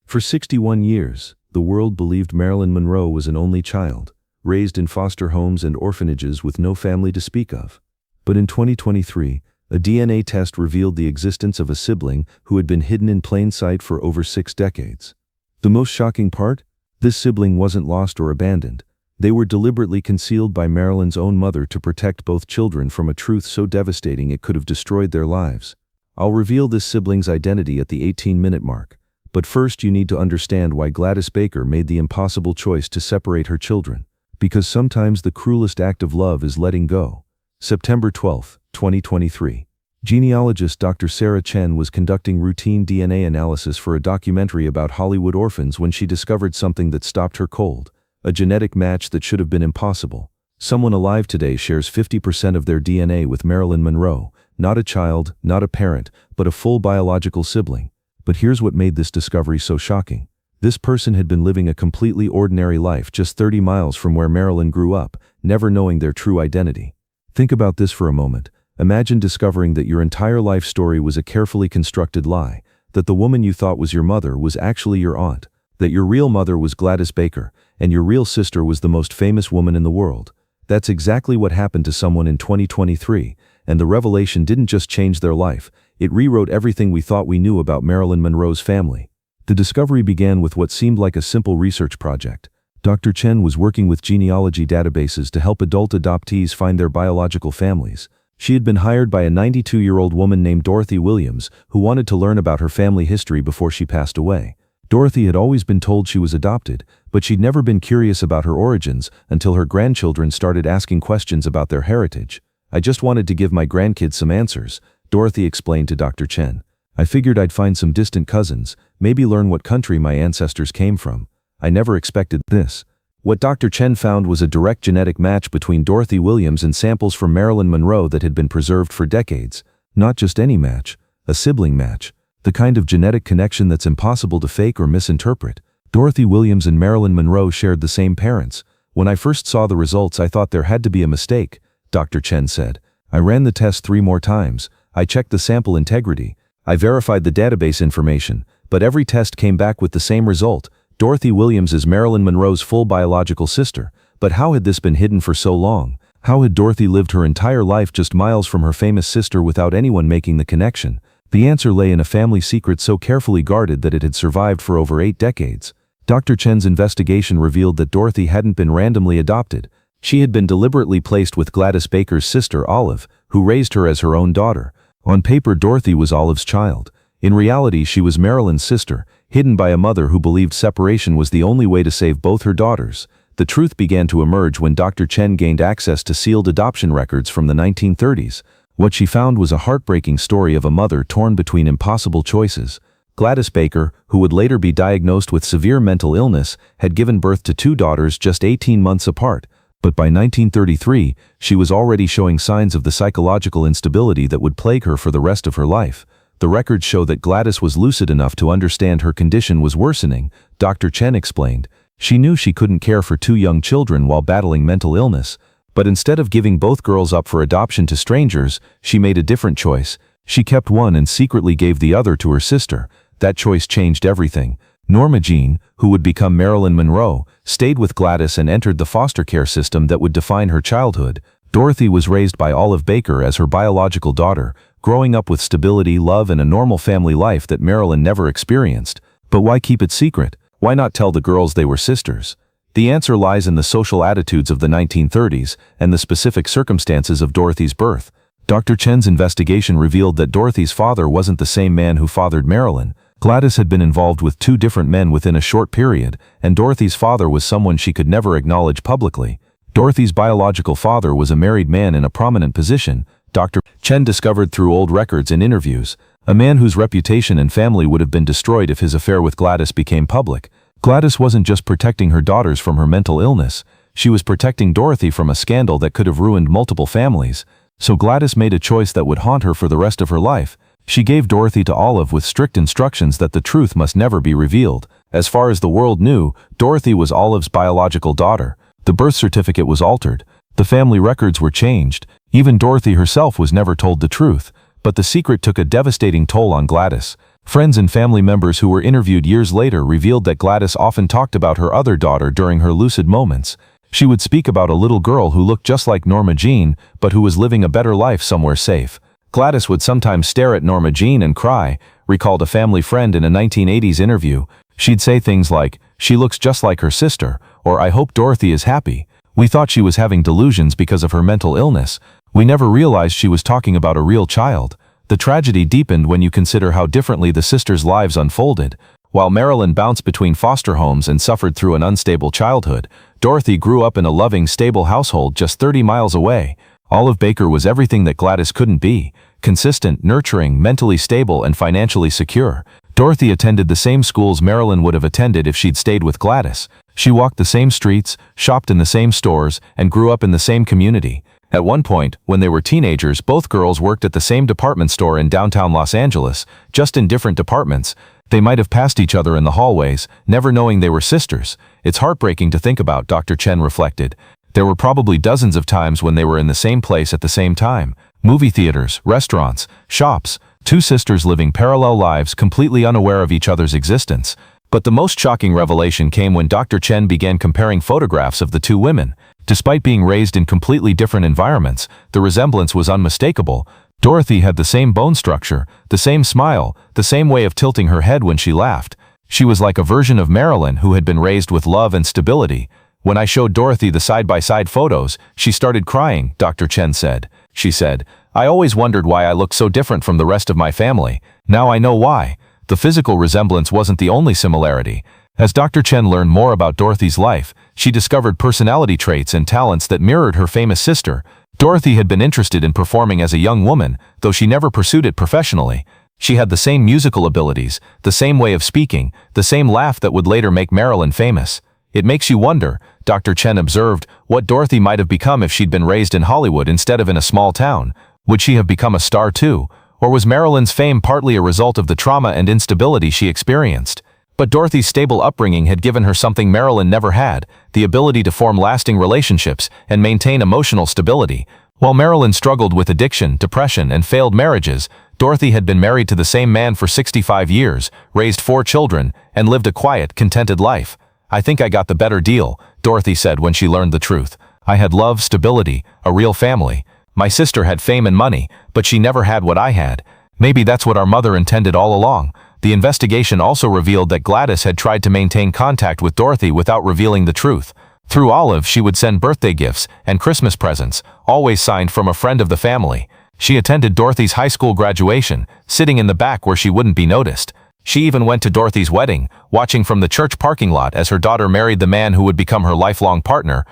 For 61 years, the world believed Marilyn Monroe was an only child, raised in foster homes and orphanages with no family to speak of. But in 2023, a DNA test revealed the existence of a sibling who had been hidden in plain sight for over 6 decades. The most shocking part? This sibling wasn't lost or abandoned. They were deliberately concealed by Marilyn's own mother to protect both children from a truth so devastating it could have destroyed their lives. I'll reveal this sibling's identity at the 18-minute mark. But first you need to understand why Gladys Baker made the impossible choice to separate her children. Because sometimes the cruelest act of love is letting go. September 12, 2023. Genealogist Dr. Sarah Chen was conducting routine DNA analysis for a documentary about Hollywood orphans when she discovered something that stopped her cold. A genetic match that should have been impossible. Someone alive today shares 50% of their DNA with Marilyn Monroe. Not a child, not a parent, but a full biological sibling. But here's what made this discovery so shocking. This person had been living a completely ordinary life just 30 miles from where Marilyn grew up, never knowing their true identity. Think about this for a moment. Imagine discovering that your entire life story was a carefully constructed lie, that the woman you thought was your mother was actually your aunt, that your real mother was Gladys Baker, and your real sister was the most famous woman in the world. That's exactly what happened to someone in 2023, and the revelation didn't just change their life, it rewrote everything we thought we knew about Marilyn Monroe's family. The discovery began with what seemed like a simple research project. Dr. Chen was working with genealogy databases to help adult adoptees find their biological families. She had been hired by a 92-year-old woman named Dorothy Williams, who wanted to learn about her family history before she passed away. Dorothy had always been told she was adopted, but she'd never been curious about her origins until her grandchildren started asking questions about their heritage. "I just wanted to give my grandkids some answers," Dorothy explained to Dr. Chen. "I figured I'd find some distant cousins, maybe learn what country my ancestors came from. I never expected this." What Dr. Chen found was a direct genetic match between Dorothy Williams and samples from Marilyn Monroe that had been preserved for decades. Not just any match, a sibling match. The kind of genetic connection that's impossible to fake or misinterpret. Dorothy Williams and Marilyn Monroe shared the same parents. "When I first saw the results, I thought there had to be a mistake," Dr. Chen said. "I ran the test 3 more times. I checked the sample integrity. I verified the database information, but every test came back with the same result. Dorothy Williams is Marilyn Monroe's full biological sister. But how had this been hidden for so long? How had Dorothy lived her entire life just miles from her famous sister without anyone making the connection? The answer lay in a family secret so carefully guarded that it had survived for over 8 decades. Dr. Chen's investigation revealed that Dorothy hadn't been randomly adopted. She had been deliberately placed with Gladys Baker's sister Olive, who raised her as her own daughter. On paper, Dorothy was Olive's child. In reality, she was Marilyn's sister, hidden by a mother who believed separation was the only way to save both her daughters. The truth began to emerge when Dr. Chen gained access to sealed adoption records from the 1930s. What she found was a heartbreaking story of a mother torn between impossible choices. Gladys Baker, who would later be diagnosed with severe mental illness, had given birth to 2 daughters just 18 months apart. But by 1933, she was already showing signs of the psychological instability that would plague her for the rest of her life. The records show that Gladys was lucid enough to understand her condition was worsening, Dr. Chen explained. She knew she couldn't care for 2 young children while battling mental illness. But instead of giving both girls up for adoption to strangers, she made a different choice. She kept one and secretly gave the other to her sister. That choice changed everything. Norma Jean, who would become Marilyn Monroe, stayed with Gladys and entered the foster care system that would define her childhood. Dorothy was raised by Olive Baker as her biological daughter, growing up with stability, love, and a normal family life that Marilyn never experienced. But why keep it secret? Why not tell the girls they were sisters? The answer lies in the social attitudes of the 1930s and the specific circumstances of Dorothy's birth. Dr. Chen's investigation revealed that Dorothy's father wasn't the same man who fathered Marilyn. Gladys had been involved with 2 different men within a short period, and Dorothy's father was someone she could never acknowledge publicly. Dorothy's biological father was a married man in a prominent position, Dr. Chen discovered through old records and interviews, a man whose reputation and family would have been destroyed if his affair with Gladys became public. Gladys wasn't just protecting her daughters from her mental illness, she was protecting Dorothy from a scandal that could have ruined multiple families. So Gladys made a choice that would haunt her for the rest of her life. She gave Dorothy to Olive with strict instructions that the truth must never be revealed. As far as the world knew, Dorothy was Olive's biological daughter. The birth certificate was altered. The family records were changed. Even Dorothy herself was never told the truth. But the secret took a devastating toll on Gladys. Friends and family members who were interviewed years later revealed that Gladys often talked about her other daughter during her lucid moments. She would speak about a little girl who looked just like Norma Jean, but who was living a better life somewhere safe. Gladys would sometimes stare at Norma Jean and cry, recalled a family friend in a 1980s interview. She'd say things like, "She looks just like her sister," or "I hope Dorothy is happy. We thought she was having delusions because of her mental illness. We never realized she was talking about a real child." The tragedy deepened when you consider how differently the sisters' lives unfolded. While Marilyn bounced between foster homes and suffered through an unstable childhood, Dorothy grew up in a loving, stable household just 30 miles away. Olive Baker was everything that Gladys couldn't be: consistent, nurturing, mentally stable, and financially secure. Dorothy attended the same schools Marilyn would have attended if she'd stayed with Gladys. She walked the same streets, shopped in the same stores, and grew up in the same community. At one point, when they were teenagers, both girls worked at the same department store in downtown Los Angeles, just in different departments. They might have passed each other in the hallways, never knowing they were sisters. It's heartbreaking to think about, Dr. Chen reflected. There were probably dozens of times when they were in the same place at the same time. Movie theaters, restaurants, shops, two sisters living parallel lives completely unaware of each other's existence. But the most shocking revelation came when Dr. Chen began comparing photographs of the two women. Despite being raised in completely different environments, the resemblance was unmistakable. Dorothy had the same bone structure, the same smile, the same way of tilting her head when she laughed. She was like a version of Marilyn who had been raised with love and stability. When I showed Dorothy the side-by-side photos, she started crying, Dr. Chen said. She said, "I always wondered why I looked so different from the rest of my family. Now I know why." The physical resemblance wasn't the only similarity. As Dr. Chen learned more about Dorothy's life, she discovered personality traits and talents that mirrored her famous sister. Dorothy had been interested in performing as a young woman, though she never pursued it professionally. She had the same musical abilities, the same way of speaking, the same laugh that would later make Marilyn famous. "It makes you wonder," Dr. Chen observed, "what Dorothy might have become if she'd been raised in Hollywood instead of in a small town. Would she have become a star too? Or was Marilyn's fame partly a result of the trauma and instability she experienced?" But Dorothy's stable upbringing had given her something Marilyn never had: the ability to form lasting relationships and maintain emotional stability. While Marilyn struggled with addiction, depression, and failed marriages, Dorothy had been married to the same man for 65 years, raised 4 children, and lived a quiet, contented life. "I think I got the better deal," Dorothy said when she learned the truth. "I had love, stability, a real family. My sister had fame and money, but she never had what I had. Maybe that's what our mother intended all along." The investigation also revealed that Gladys had tried to maintain contact with Dorothy without revealing the truth. Through Olive, she would send birthday gifts and Christmas presents, always signed from a friend of the family. She attended Dorothy's high school graduation, sitting in the back where she wouldn't be noticed. She even went to Dorothy's wedding, watching from the church parking lot as her daughter married the man who would become her lifelong partner.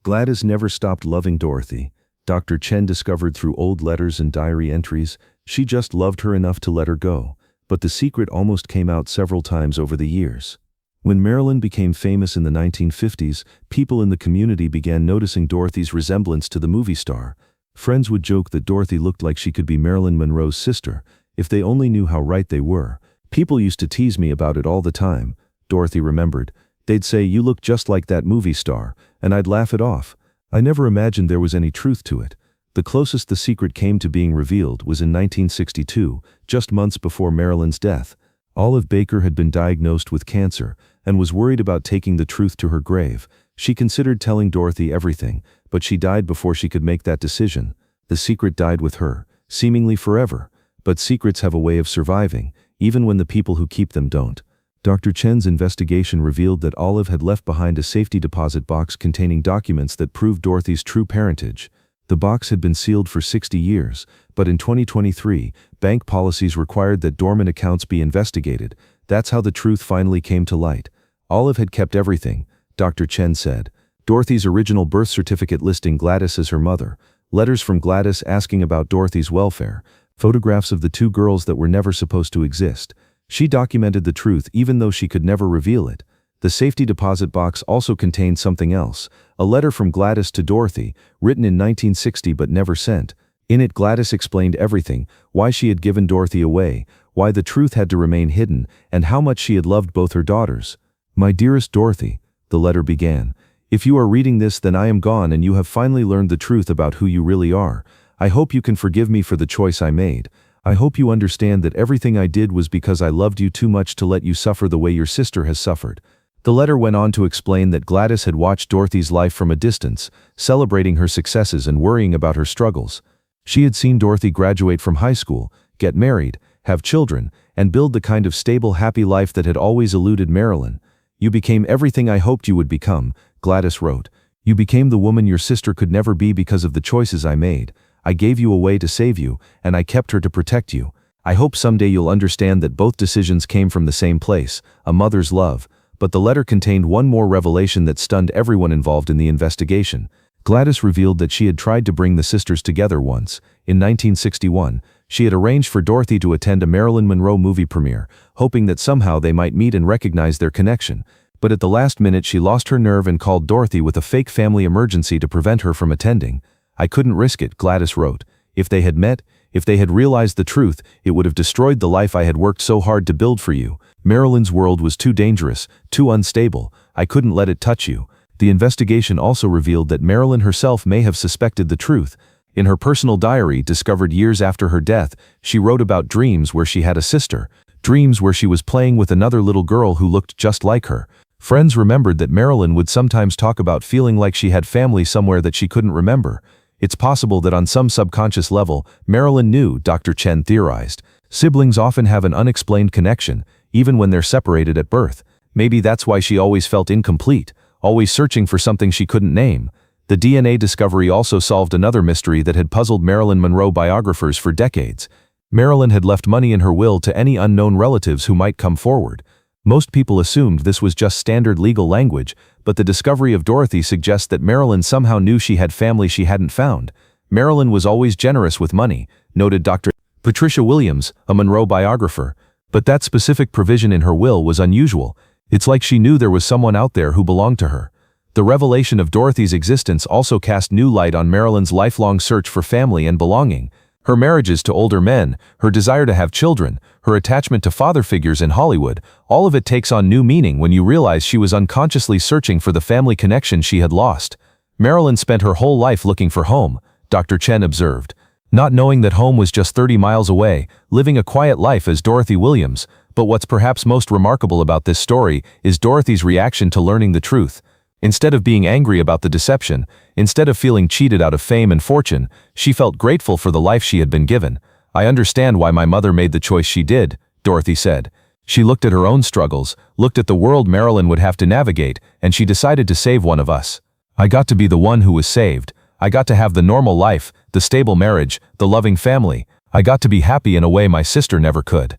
Gladys never stopped loving Dorothy. Dr. Chen discovered through old letters and diary entries, she just loved her enough to let her go. But the secret almost came out several times over the years. When Marilyn became famous in the 1950s, people in the community began noticing Dorothy's resemblance to the movie star. Friends would joke that Dorothy looked like she could be Marilyn Monroe's sister, if they only knew how right they were. "People used to tease me about it all the time," Dorothy remembered. "They'd say, 'You look just like that movie star,' and I'd laugh it off. I never imagined there was any truth to it." The closest the secret came to being revealed was in 1962, just months before Marilyn's death. Olive Baker had been diagnosed with cancer and was worried about taking the truth to her grave. She considered telling Dorothy everything, but she died before she could make that decision. The secret died with her, seemingly forever. But secrets have a way of surviving, even when the people who keep them don't. Dr. Chen's investigation revealed that Olive had left behind a safety deposit box containing documents that proved Dorothy's true parentage. The box had been sealed for 60 years, but in 2023, bank policies required that dormant accounts be investigated. That's how the truth finally came to light. Olive had kept everything, Dr. Chen said. Dorothy's original birth certificate listing Gladys as her mother, letters from Gladys asking about Dorothy's welfare, photographs of the 2 girls that were never supposed to exist. She documented the truth even though she could never reveal it. The safety deposit box also contained something else, a letter from Gladys to Dorothy, written in 1960 but never sent. In it, Gladys explained everything: why she had given Dorothy away, why the truth had to remain hidden, and how much she had loved both her daughters. "My dearest Dorothy," the letter began, "if you are reading this, then I am gone and you have finally learned the truth about who you really are. I hope you can forgive me for the choice I made. I hope you understand that everything I did was because I loved you too much to let you suffer the way your sister has suffered." The letter went on to explain that Gladys had watched Dorothy's life from a distance, celebrating her successes and worrying about her struggles. She had seen Dorothy graduate from high school, get married, have children, and build the kind of stable, happy life that had always eluded Marilyn. "You became everything I hoped you would become," Gladys wrote. "You became the woman your sister could never be because of the choices I made. I gave you away to save you, and I kept her to protect you. I hope someday you'll understand that both decisions came from the same place, a mother's love." But the letter contained one more revelation that stunned everyone involved in the investigation. Gladys revealed that she had tried to bring the sisters together once. In 1961, she had arranged for Dorothy to attend a Marilyn Monroe movie premiere, hoping that somehow they might meet and recognize their connection. But at the last minute she lost her nerve and called Dorothy with a fake family emergency to prevent her from attending. "I couldn't risk it," Gladys wrote. "If they had met, if they had realized the truth, it would have destroyed the life I had worked so hard to build for you. Marilyn's world was too dangerous, too unstable. I couldn't let it touch you." The investigation also revealed that Marilyn herself may have suspected the truth. In her personal diary, discovered years after her death, she wrote about dreams where she had a sister, dreams where she was playing with another little girl who looked just like her. Friends remembered that Marilyn would sometimes talk about feeling like she had family somewhere that she couldn't remember. It's possible that on some subconscious level, Marilyn knew, Dr. Chen theorized. Siblings often have an unexplained connection, even when they're separated at birth. Maybe that's why she always felt incomplete, always searching for something she couldn't name. The DNA discovery also solved another mystery that had puzzled Marilyn Monroe biographers for decades. Marilyn had left money in her will to any unknown relatives who might come forward. Most people assumed this was just standard legal language, but the discovery of Dorothy suggests that Marilyn somehow knew she had family she hadn't found. Marilyn was always generous with money, noted Dr. Patricia Williams, a Monroe biographer. But that specific provision in her will was unusual. It's like she knew there was someone out there who belonged to her. The revelation of Dorothy's existence also cast new light on Marilyn's lifelong search for family and belonging. Her marriages to older men, her desire to have children, her attachment to father figures in Hollywood, all of it takes on new meaning when you realize she was unconsciously searching for the family connection she had lost. Marilyn spent her whole life looking for home, Dr. Chen observed. Not knowing that home was just 30 miles away, living a quiet life as Dorothy Williams. But what's perhaps most remarkable about this story is Dorothy's reaction to learning the truth. Instead of being angry about the deception, instead of feeling cheated out of fame and fortune, she felt grateful for the life she had been given. "I understand why my mother made the choice she did," Dorothy said. She looked at her own struggles, looked at the world Marilyn would have to navigate, and she decided to save one of us. "I got to be the one who was saved. I got to have the normal life, the stable marriage, the loving family. I got to be happy in a way my sister never could."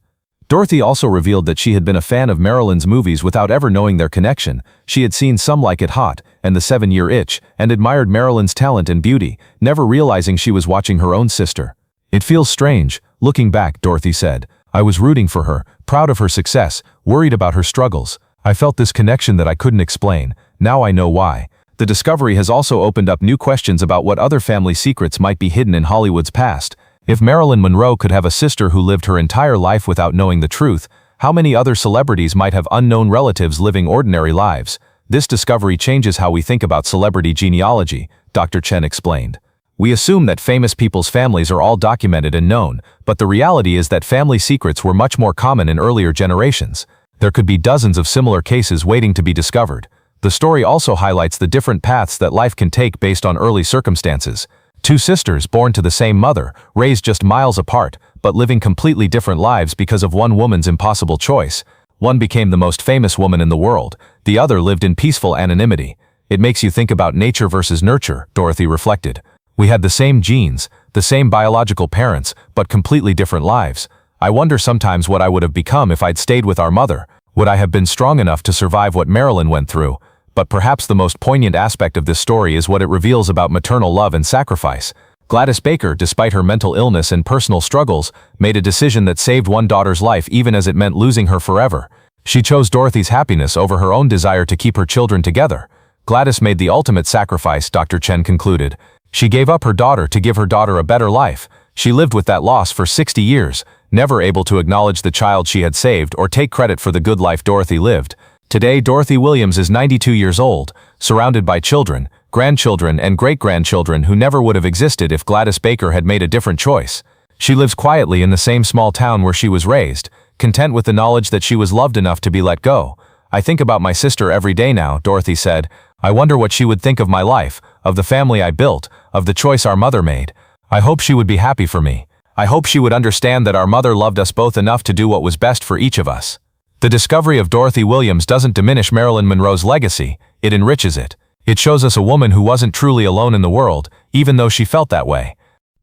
Dorothy also revealed that she had been a fan of Marilyn's movies without ever knowing their connection. She had seen Some Like It Hot and The 7-Year Itch and admired Marilyn's talent and beauty, never realizing she was watching her own sister. "It feels strange, looking back," Dorothy said. "I was rooting for her, proud of her success, worried about her struggles. I felt this connection that I couldn't explain. Now I know why." The discovery has also opened up new questions about what other family secrets might be hidden in Hollywood's past. If Marilyn Monroe could have a sister who lived her entire life without knowing the truth, how many other celebrities might have unknown relatives living ordinary lives? This discovery changes how we think about celebrity genealogy, Dr. Chen explained. "We assume that famous people's families are all documented and known, but the reality is that family secrets were much more common in earlier generations. There could be dozens of similar cases waiting to be discovered." The story also highlights the different paths that life can take based on early circumstances. Two sisters born to the same mother, raised just miles apart, but living completely different lives because of one woman's impossible choice. One became the most famous woman in the world, the other lived in peaceful anonymity. "It makes you think about nature versus nurture," Dorothy reflected. "We had the same genes, the same biological parents, but completely different lives. I wonder sometimes what I would have become if I'd stayed with our mother. Would I have been strong enough to survive what Marilyn went through?" But perhaps the most poignant aspect of this story is what it reveals about maternal love and sacrifice. Gladys Baker, despite her mental illness and personal struggles, made a decision that saved one daughter's life even as it meant losing her forever. She chose Dorothy's happiness over her own desire to keep her children together. Gladys made the ultimate sacrifice, Dr. Chen concluded. She gave up her daughter to give her daughter a better life. She lived with that loss for 60 years, never able to acknowledge the child she had saved or take credit for the good life Dorothy lived. Today, Dorothy Williams is 92 years old, surrounded by children, grandchildren, and great-grandchildren who never would have existed if Gladys Baker had made a different choice. She lives quietly in the same small town where she was raised, content with the knowledge that she was loved enough to be let go. I think about my sister every day now, Dorothy said. I wonder what she would think of my life, of the family I built, of the choice our mother made. I hope she would be happy for me. I hope she would understand that our mother loved us both enough to do what was best for each of us. The discovery of Dorothy Williams doesn't diminish Marilyn Monroe's legacy, it enriches it. It shows us a woman who wasn't truly alone in the world, even though she felt that way.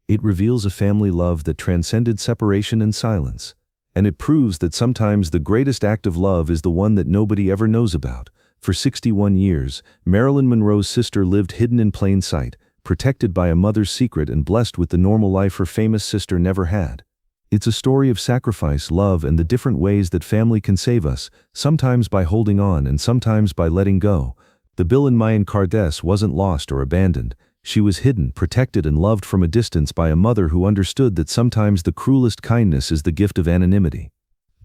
It reveals a family love that transcended separation and silence. And it proves that sometimes the greatest act of love is the one that nobody ever knows about. For 61 years, Marilyn Monroe's sister lived hidden in plain sight, protected by a mother's secret and blessed with the normal life her famous sister never had. It's a story of sacrifice, love, and the different ways that family can save us, sometimes by holding on and sometimes by letting go. The Bill Mayan Cardess wasn't lost or abandoned. She was hidden, protected, and loved from a distance by a mother who understood that sometimes the cruelest kindness is the gift of anonymity.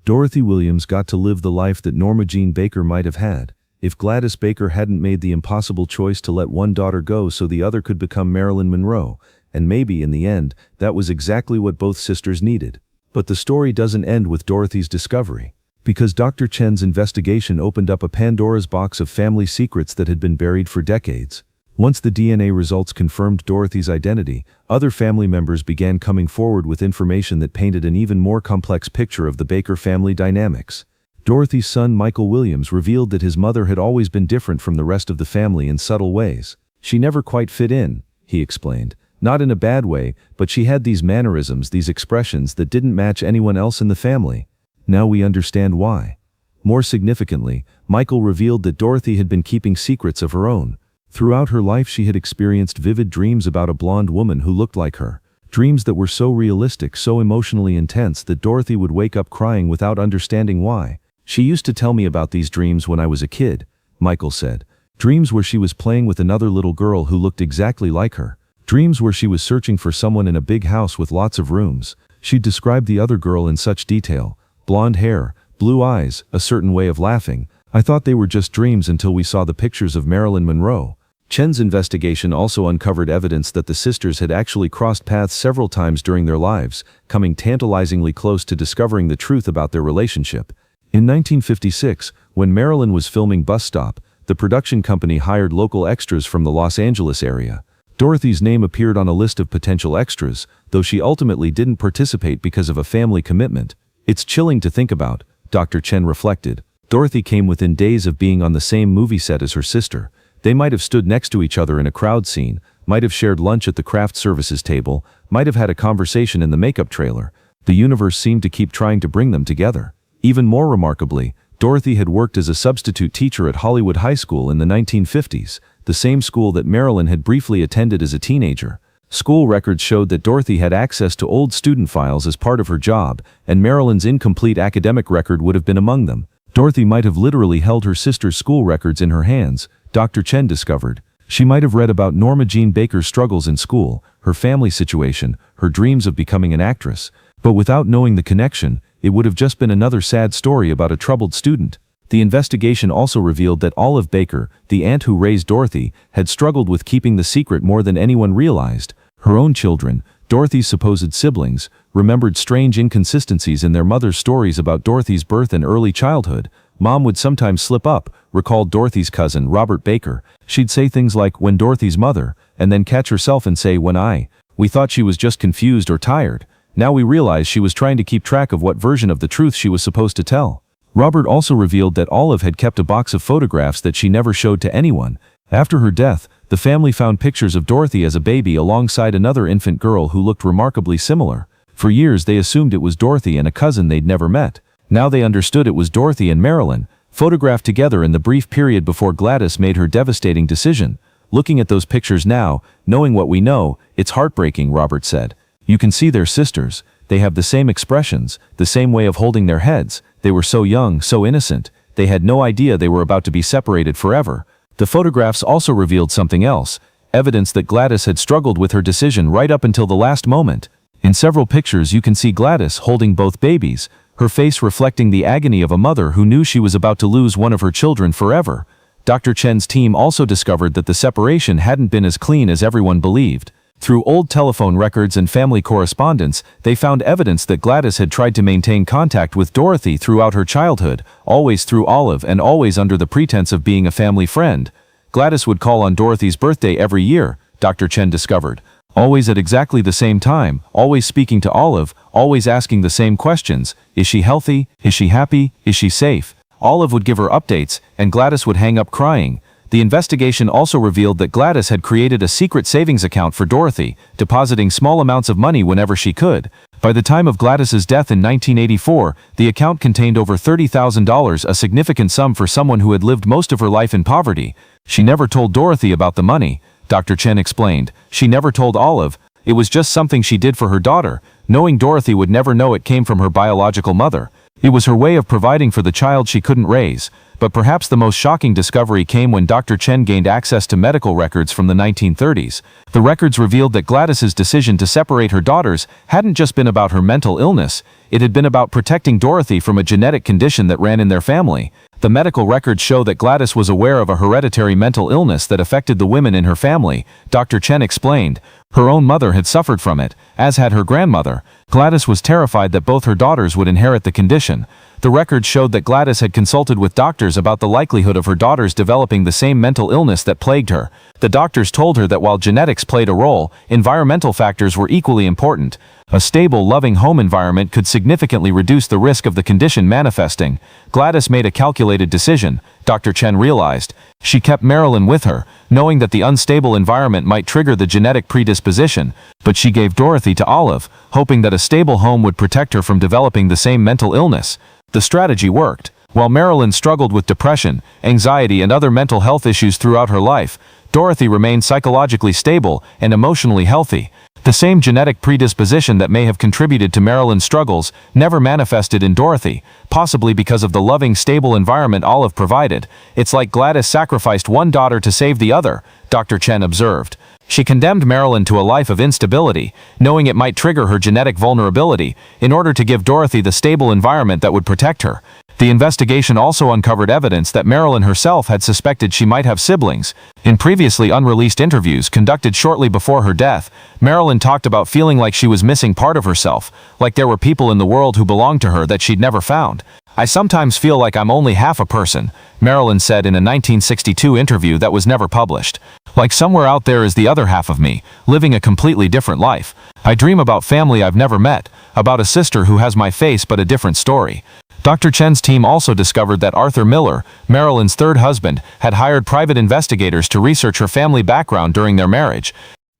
Dorothy Williams got to live the life that Norma Jean Baker might have had, if Gladys Baker hadn't made the impossible choice to let one daughter go so the other could become Marilyn Monroe, and maybe, in the end, that was exactly what both sisters needed. But the story doesn't end with Dorothy's discovery, because Dr. Chen's investigation opened up a Pandora's box of family secrets that had been buried for decades. Once the DNA results confirmed Dorothy's identity, other family members began coming forward with information that painted an even more complex picture of the Baker family dynamics. Dorothy's son Michael Williams revealed that his mother had always been different from the rest of the family in subtle ways. She never quite fit in, he explained. Not in a bad way, but she had these mannerisms, these expressions that didn't match anyone else in the family. Now we understand why. More significantly, Michael revealed that Dorothy had been keeping secrets of her own. Throughout her life she had experienced vivid dreams about a blonde woman who looked like her. Dreams that were so realistic, so emotionally intense that Dorothy would wake up crying without understanding why. She used to tell me about these dreams when I was a kid, Michael said. Dreams where she was playing with another little girl who looked exactly like her. Dreams where she was searching for someone in a big house with lots of rooms. She'd described the other girl in such detail. Blonde hair, blue eyes, a certain way of laughing. I thought they were just dreams until we saw the pictures of Marilyn Monroe. Chen's investigation also uncovered evidence that the sisters had actually crossed paths several times during their lives, coming tantalizingly close to discovering the truth about their relationship. In 1956, when Marilyn was filming Bus Stop, the production company hired local extras from the Los Angeles area. Dorothy's name appeared on a list of potential extras, though she ultimately didn't participate because of a family commitment. It's chilling to think about, Dr. Chen reflected. Dorothy came within days of being on the same movie set as her sister. They might have stood next to each other in a crowd scene, might have shared lunch at the craft services table, might have had a conversation in the makeup trailer. The universe seemed to keep trying to bring them together. Even more remarkably, Dorothy had worked as a substitute teacher at Hollywood High School in the 1950s, the same school that Marilyn had briefly attended as a teenager. School records showed that Dorothy had access to old student files as part of her job, and Marilyn's incomplete academic record would have been among them. Dorothy might have literally held her sister's school records in her hands, Dr. Chen discovered. She might have read about Norma Jean Baker's struggles in school, her family situation, her dreams of becoming an actress. But without knowing the connection, it would have just been another sad story about a troubled student. The investigation also revealed that Olive Baker, the aunt who raised Dorothy, had struggled with keeping the secret more than anyone realized. Her own children, Dorothy's supposed siblings, remembered strange inconsistencies in their mother's stories about Dorothy's birth and early childhood. Mom would sometimes slip up, recalled Dorothy's cousin, Robert Baker. She'd say things like, "when Dorothy's mother," and then catch herself and say, "We thought she was just confused or tired." Now we realize she was trying to keep track of what version of the truth she was supposed to tell. Robert also revealed that Olive had kept a box of photographs that she never showed to anyone. After her death, the family found pictures of Dorothy as a baby alongside another infant girl who looked remarkably similar. For years they assumed it was Dorothy and a cousin they'd never met. Now they understood it was Dorothy and Marilyn, photographed together in the brief period before Gladys made her devastating decision. Looking at those pictures now, knowing what we know, it's heartbreaking, Robert said. You can see they're sisters. They have the same expressions, the same way of holding their heads. They were so young, so innocent. They had no idea they were about to be separated forever. The photographs also revealed something else, evidence that Gladys had struggled with her decision right up until the last moment. In several pictures you can see Gladys holding both babies, her face reflecting the agony of a mother who knew she was about to lose one of her children forever. Dr. Chen's team also discovered that the separation hadn't been as clean as everyone believed. Through old telephone records and family correspondence, they found evidence that Gladys had tried to maintain contact with Dorothy throughout her childhood, always through Olive and always under the pretense of being a family friend. Gladys would call on Dorothy's birthday every year, Dr. Chen discovered. Always at exactly the same time, always speaking to Olive, always asking the same questions. Is she healthy? Is she happy? Is she safe? Olive would give her updates, and Gladys would hang up crying. The investigation also revealed that Gladys had created a secret savings account for Dorothy, depositing small amounts of money whenever she could. By the time of Gladys's death in 1984, the account contained over $30,000, a significant sum for someone who had lived most of her life in poverty. She never told Dorothy about the money, Dr. Chen explained. She never told Olive. It was just something she did for her daughter, knowing Dorothy would never know it came from her biological mother. It was her way of providing for the child she couldn't raise. But perhaps the most shocking discovery came when Dr. Chen gained access to medical records from the 1930s. The records revealed that Gladys's decision to separate her daughters hadn't just been about her mental illness, it had been about protecting Dorothy from a genetic condition that ran in their family. The medical records show that Gladys was aware of a hereditary mental illness that affected the women in her family, Dr. Chen explained. Her own mother had suffered from it, as had her grandmother. Gladys was terrified that both her daughters would inherit the condition. The records showed that Gladys had consulted with doctors about the likelihood of her daughters developing the same mental illness that plagued her. The doctors told her that while genetics played a role, environmental factors were equally important. A stable, loving home environment could significantly reduce the risk of the condition manifesting. Gladys made a calculated decision, Dr. Chen realized. She kept Marilyn with her, knowing that the unstable environment might trigger the genetic predisposition, but she gave Dorothy to Olive, hoping that a stable home would protect her from developing the same mental illness. The strategy worked. While Marilyn struggled with depression, anxiety, and other mental health issues throughout her life, Dorothy remained psychologically stable and emotionally healthy. The same genetic predisposition that may have contributed to Marilyn's struggles never manifested in Dorothy, possibly because of the loving, stable environment Olive provided. It's like Gladys sacrificed one daughter to save the other, Dr. Chen observed. She condemned Marilyn to a life of instability, knowing it might trigger her genetic vulnerability, in order to give Dorothy the stable environment that would protect her. The investigation also uncovered evidence that Marilyn herself had suspected she might have siblings. In previously unreleased interviews conducted shortly before her death, Marilyn talked about feeling like she was missing part of herself, like there were people in the world who belonged to her that she'd never found. I sometimes feel like I'm only half a person, Marilyn said in a 1962 interview that was never published. Like somewhere out there is the other half of me, living a completely different life. I dream about family I've never met, about a sister who has my face but a different story. Dr. Chen's team also discovered that Arthur Miller, Marilyn's third husband, had hired private investigators to research her family background during their marriage.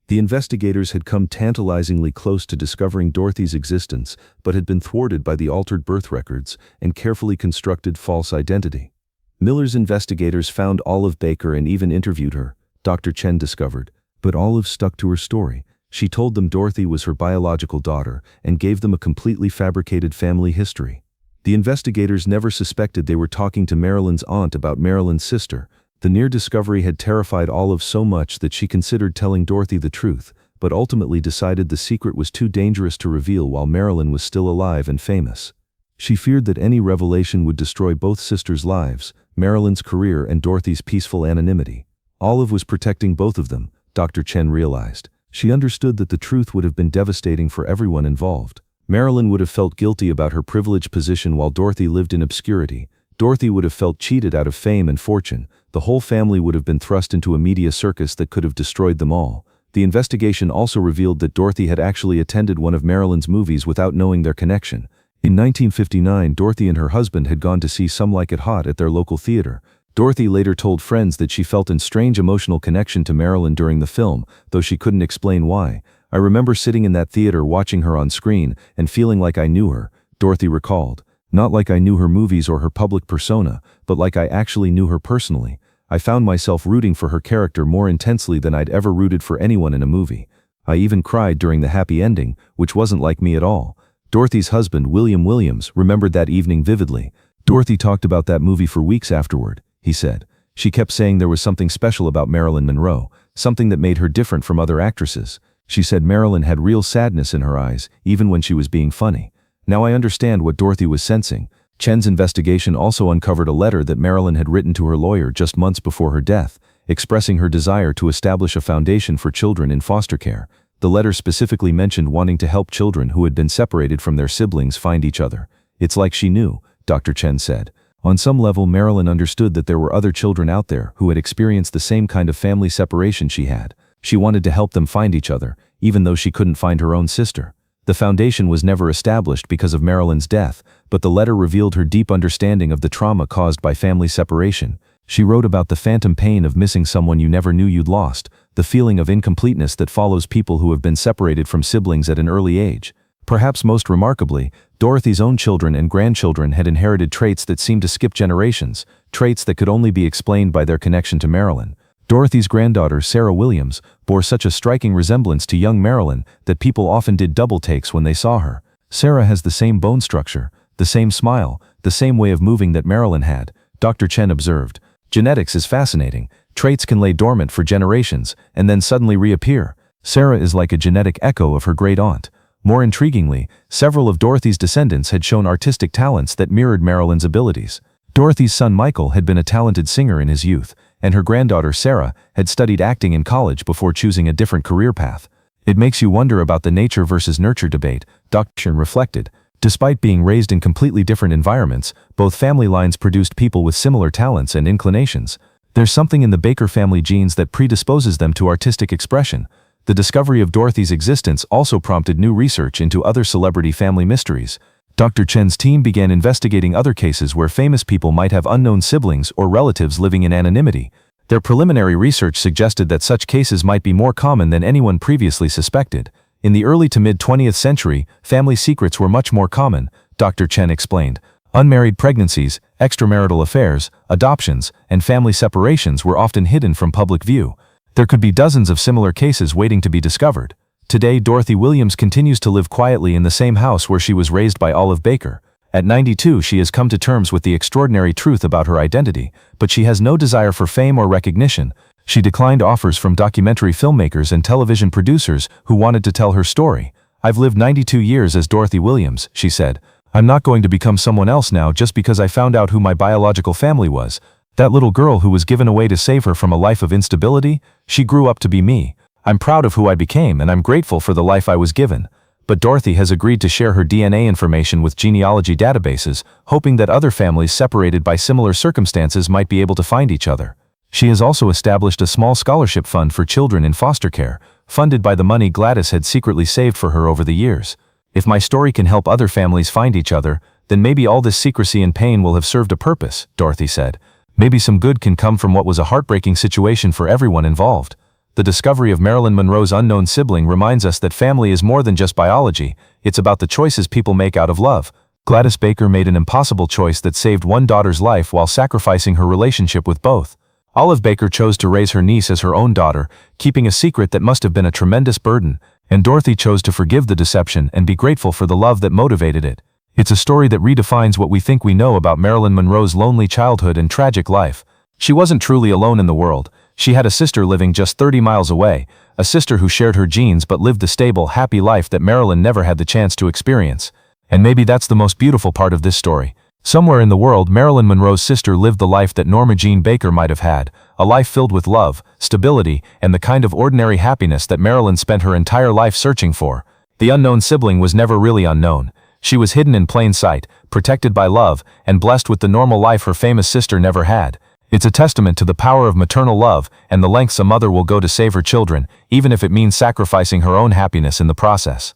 The investigators had come tantalizingly close to discovering Dorothy's existence, but had been thwarted by the altered birth records and carefully constructed false identity. Miller's investigators found Olive Baker and even interviewed her, Dr. Chen discovered, but Olive stuck to her story. She told them Dorothy was her biological daughter and gave them a completely fabricated family history. The investigators never suspected they were talking to Marilyn's aunt about Marilyn's sister. The near discovery had terrified Olive so much that she considered telling Dorothy the truth, but ultimately decided the secret was too dangerous to reveal while Marilyn was still alive and famous. She feared that any revelation would destroy both sisters' lives, Marilyn's career and Dorothy's peaceful anonymity. Olive was protecting both of them, Dr. Chen realized. She understood that the truth would have been devastating for everyone involved. Marilyn would have felt guilty about her privileged position while Dorothy lived in obscurity. Dorothy would have felt cheated out of fame and fortune. The whole family would have been thrust into a media circus that could have destroyed them all. The investigation also revealed that Dorothy had actually attended one of Marilyn's movies without knowing their connection. In 1959, Dorothy and her husband had gone to see Some Like It Hot at their local theater. Dorothy later told friends that she felt a strange emotional connection to Marilyn during the film, though she couldn't explain why. I remember sitting in that theater watching her on screen and feeling like I knew her, Dorothy recalled. Not like I knew her movies or her public persona, but like I actually knew her personally. I found myself rooting for her character more intensely than I'd ever rooted for anyone in a movie. I even cried during the happy ending, which wasn't like me at all. Dorothy's husband, William Williams, remembered that evening vividly. Dorothy talked about that movie for weeks afterward, he said. She kept saying there was something special about Marilyn Monroe, something that made her different from other actresses. She said Marilyn had real sadness in her eyes, even when she was being funny. Now I understand what Dorothy was sensing. Chen's investigation also uncovered a letter that Marilyn had written to her lawyer just months before her death, expressing her desire to establish a foundation for children in foster care. The letter specifically mentioned wanting to help children who had been separated from their siblings find each other. It's like she knew, Dr. Chen said. On some level, Marilyn understood that there were other children out there who had experienced the same kind of family separation she had. She wanted to help them find each other, even though she couldn't find her own sister. The foundation was never established because of Marilyn's death, but the letter revealed her deep understanding of the trauma caused by family separation. She wrote about the phantom pain of missing someone you never knew you'd lost, the feeling of incompleteness that follows people who have been separated from siblings at an early age. Perhaps most remarkably, Dorothy's own children and grandchildren had inherited traits that seemed to skip generations, traits that could only be explained by their connection to Marilyn. Dorothy's granddaughter, Sarah Williams, bore such a striking resemblance to young Marilyn that people often did double takes when they saw her. Sarah has the same bone structure, the same smile, the same way of moving that Marilyn had, Dr. Chen observed. Genetics is fascinating. Traits can lay dormant for generations and then suddenly reappear. Sarah is like a genetic echo of her great-aunt. More intriguingly, several of Dorothy's descendants had shown artistic talents that mirrored Marilyn's abilities. Dorothy's son Michael had been a talented singer in his youth, and her granddaughter Sarah had studied acting in college before choosing a different career path. It makes you wonder about the nature versus nurture debate, Dr. Chen reflected. Despite being raised in completely different environments, both family lines produced people with similar talents and inclinations. There's something in the Baker family genes that predisposes them to artistic expression. The discovery of Dorothy's existence also prompted new research into other celebrity family mysteries. Dr. Chen's team began investigating other cases where famous people might have unknown siblings or relatives living in anonymity. Their preliminary research suggested that such cases might be more common than anyone previously suspected. In the early to mid-20th century, family secrets were much more common, Dr. Chen explained. Unmarried pregnancies, extramarital affairs, adoptions, and family separations were often hidden from public view. There could be dozens of similar cases waiting to be discovered. Today, Dorothy Williams continues to live quietly in the same house where she was raised by Olive Baker. At 92, she has come to terms with the extraordinary truth about her identity, but she has no desire for fame or recognition. She declined offers from documentary filmmakers and television producers who wanted to tell her story. "I've lived 92 years as Dorothy Williams," she said. "I'm not going to become someone else now just because I found out who my biological family was. That little girl who was given away to save her from a life of instability, she grew up to be me. I'm proud of who I became and I'm grateful for the life I was given." But Dorothy has agreed to share her DNA information with genealogy databases, hoping that other families separated by similar circumstances might be able to find each other. She has also established a small scholarship fund for children in foster care, funded by the money Gladys had secretly saved for her over the years. "If my story can help other families find each other, then maybe all this secrecy and pain will have served a purpose," Dorothy said. "Maybe some good can come from what was a heartbreaking situation for everyone involved." The discovery of Marilyn Monroe's unknown sibling reminds us that family is more than just biology, it's about the choices people make out of love. Gladys Baker made an impossible choice that saved one daughter's life while sacrificing her relationship with both. Olive Baker chose to raise her niece as her own daughter, keeping a secret that must have been a tremendous burden, and Dorothy chose to forgive the deception and be grateful for the love that motivated it. It's a story that redefines what we think we know about Marilyn Monroe's lonely childhood and tragic life. She wasn't truly alone in the world. She had a sister living just 30 miles away, a sister who shared her genes but lived the stable, happy life that Marilyn never had the chance to experience. And maybe that's the most beautiful part of this story. Somewhere in the world, Marilyn Monroe's sister lived the life that Norma Jean Baker might have had, a life filled with love, stability, and the kind of ordinary happiness that Marilyn spent her entire life searching for. The unknown sibling was never really unknown. She was hidden in plain sight, protected by love, and blessed with the normal life her famous sister never had. It's a testament to the power of maternal love and the lengths a mother will go to save her children, even if it means sacrificing her own happiness in the process.